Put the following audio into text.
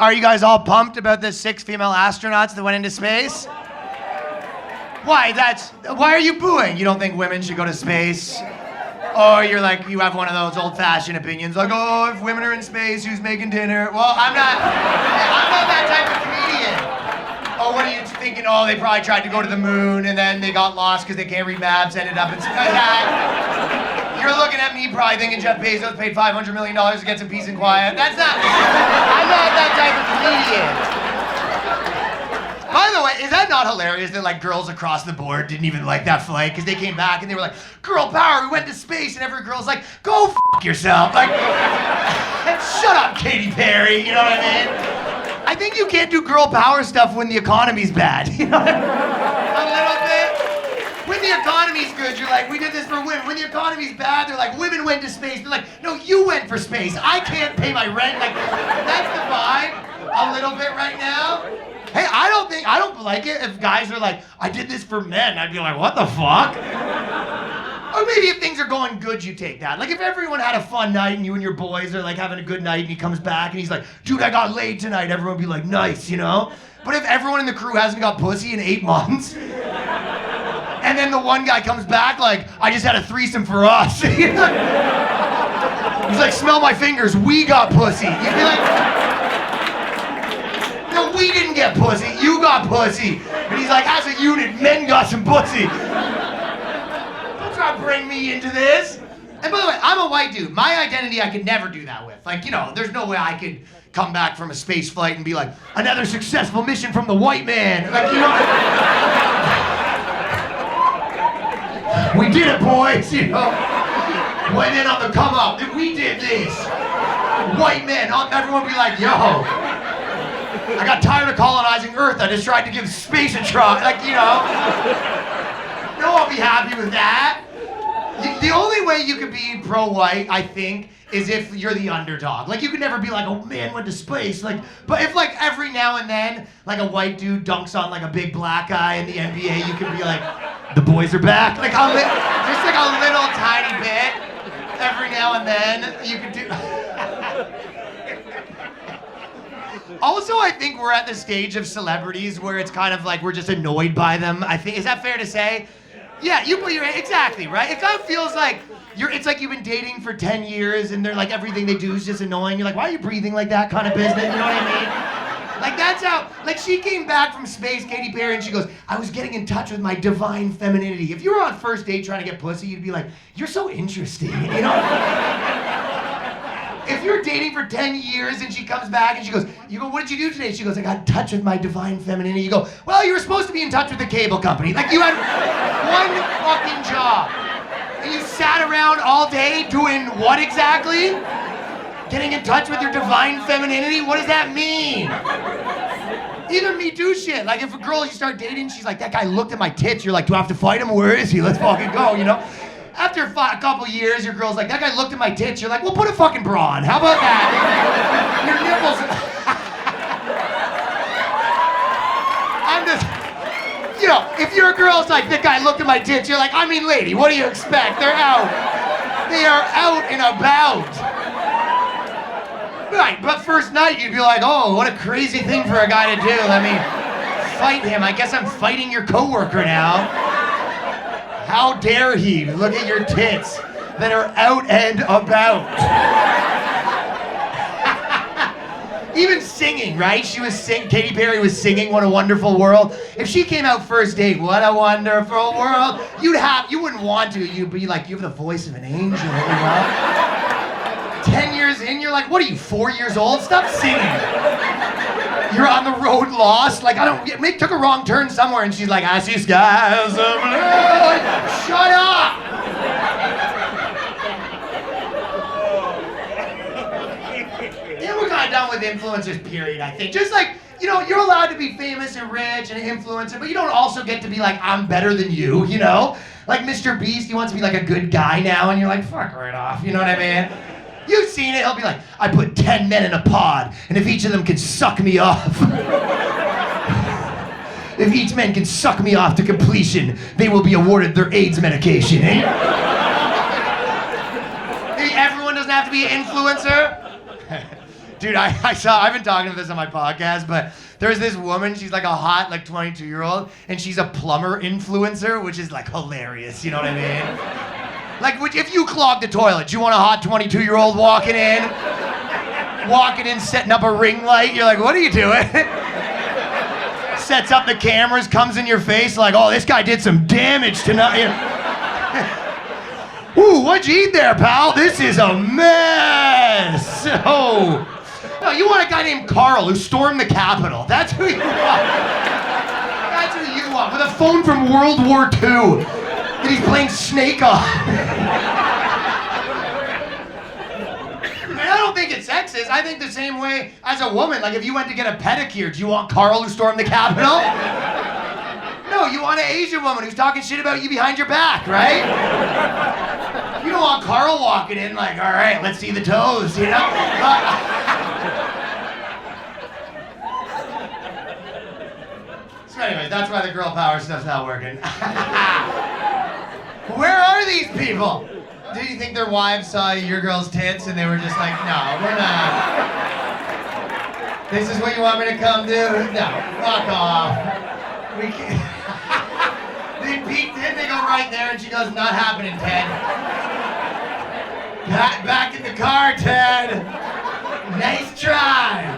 Are you guys all pumped about the 6 female astronauts that went into space? Why? Why are you booing? You don't think women should go to space? Or you're like, you have one of those old-fashioned opinions, like, oh, if women are in space, who's making dinner? Well, I'm not that type of comedian. Oh, what are you thinking? Oh, they probably tried to go to the moon and then they got lost because they can't read maps, ended up in that. You're looking at me probably thinking Jeff Bezos paid $500 million to get some peace and quiet. I'm not that type of comedian. By the way, is that not hilarious that like girls across the board didn't even like that flight because they came back and they were like, girl power, we went to space, and every girl's like, go f yourself. Like, shut up, Katy Perry, you know what I mean? I think you can't do girl power stuff when the economy's bad, you know what I mean? A little bit. When the economy's good, you're like, we did this for women. When the economy's bad, they're like, women went to space. They're like, no, you went for space. I can't pay my rent. Like, that's the vibe a little bit right now. Hey, I don't like it if guys are like, I did this for men. I'd be like, what the fuck? Or maybe if things are going good, you take that. Like if everyone had a fun night and you and your boys are like having a good night and he comes back and he's like, dude, I got laid tonight. Everyone would be like, nice, you know? But if everyone in the crew hasn't got pussy in 8 months, and then the one guy comes back like, I just had a threesome for us. He's like, smell my fingers, we got pussy. You'd be like, no, we didn't get pussy, you got pussy. And he's like, as a unit, men got some pussy. Don't try to bring me into this. And by the way, I'm a white dude. My identity I could never do that with. Like, you know, there's no way I could come back from a space flight and be like, another successful mission from the white man. Like, you know, we did it, boys, you know. White men on the come up. We did this. White men, everyone would be like, yo, I got tired of colonizing Earth. I just tried to give space a try. Like, you know. No, I'll be happy with that. The only way you could be pro-white, I think, is if you're the underdog. Like, you could never be like, oh, man went to space. Like, but if, like, every now and then, like, a white dude dunks on, like, a big black guy in the NBA, you could be like, the boys are back. Like, just like a little tiny bit. Every now and then, you could do... Also, I think we're at the stage of celebrities where it's kind of like we're just annoyed by them. I think, is that fair to say? Yeah, exactly, right? It kind of feels like it's like you've been dating for 10 years and they're like, everything they do is just annoying. You're like, why are you breathing like that kind of business? You know what I mean? Like, that's how, like, she came back from space, Katy Perry, and she goes, I was getting in touch with my divine femininity. If you were on first date trying to get pussy, you'd be like, you're so interesting, you know? If you're dating for 10 years and she comes back and she goes, you go, what did you do today? She goes, I got in touch with my divine femininity. You go, well, you were supposed to be in touch with the cable company. Like, you had one fucking job. And you sat around all day doing what exactly? Getting in touch with your divine femininity? What does that mean? Either Me Too shit. Like, if a girl you start dating, she's like, that guy looked at my tits. You're like, do I have to fight him? Where is he? Let's fucking go, you know? After a couple years, your girl's like, that guy looked at my tits. You're like, well, put a fucking bra on. How about that? Your nipples... I'm just... You know, if your girl's like, that guy looked at my tits, you're like, I mean, lady, what do you expect? They're out. They are out and about. Right, but first night, you'd be like, oh, what a crazy thing for a guy to do. Let me fight him. I guess I'm fighting your coworker now. How dare he look at your tits that are out and about. Even singing, right? Katy Perry was singing What a Wonderful World. If she came out first date, what a wonderful world, you wouldn't want to. You'd be like, you have the voice of an angel, you know? 10 years in, you're like, what are you, 4 years old? Stop singing. You're on the road lost, like, took a wrong turn somewhere, and she's like, I see skies of blue. Shut up! Yeah, we're kind of done with influencers, period, I think. Just like, you know, you're allowed to be famous and rich and an influencer, but you don't also get to be like, I'm better than you, you know? Like Mr. Beast, he wants to be like a good guy now, and you're like, fuck right off, you know what I mean? You've seen it, he'll be like, I put 10 men in a pod, and if each of them can suck me off, if each man can suck me off to completion, they will be awarded their AIDS medication, eh? Everyone doesn't have to be an influencer. Dude, I've been talking about this on my podcast, but there's this woman, she's like a hot, like 22-year-old, and she's a plumber influencer, which is like hilarious, you know what I mean? Like, if you clog the toilet, do you want a hot 22-year-old walking in, setting up a ring light? You're like, what are you doing? Sets up the cameras, comes in your face like, oh, this guy did some damage tonight. Ooh, what'd you eat there, pal? This is a mess. Oh. No, you want a guy named Carl who stormed the Capitol. That's who you want. That's who you want. With a phone from World War II that he's playing Snake on. I don't think it's sexist. I think the same way as a woman. Like if you went to get a pedicure, do you want Carl who stormed the Capitol? No, you want an Asian woman who's talking shit about you behind your back, right? You don't want Carl walking in like, all right, let's see the toes, you know? So anyways, that's why the girl power stuff's not working. Where are these people? Do you think their wives saw your girl's tits and they were just like, no, we're not. This is what you want me to come do? No, fuck off. We can't. They peeked in, they go right there, and she goes, not happening, Ted. Back in the car, Ted. Nice try.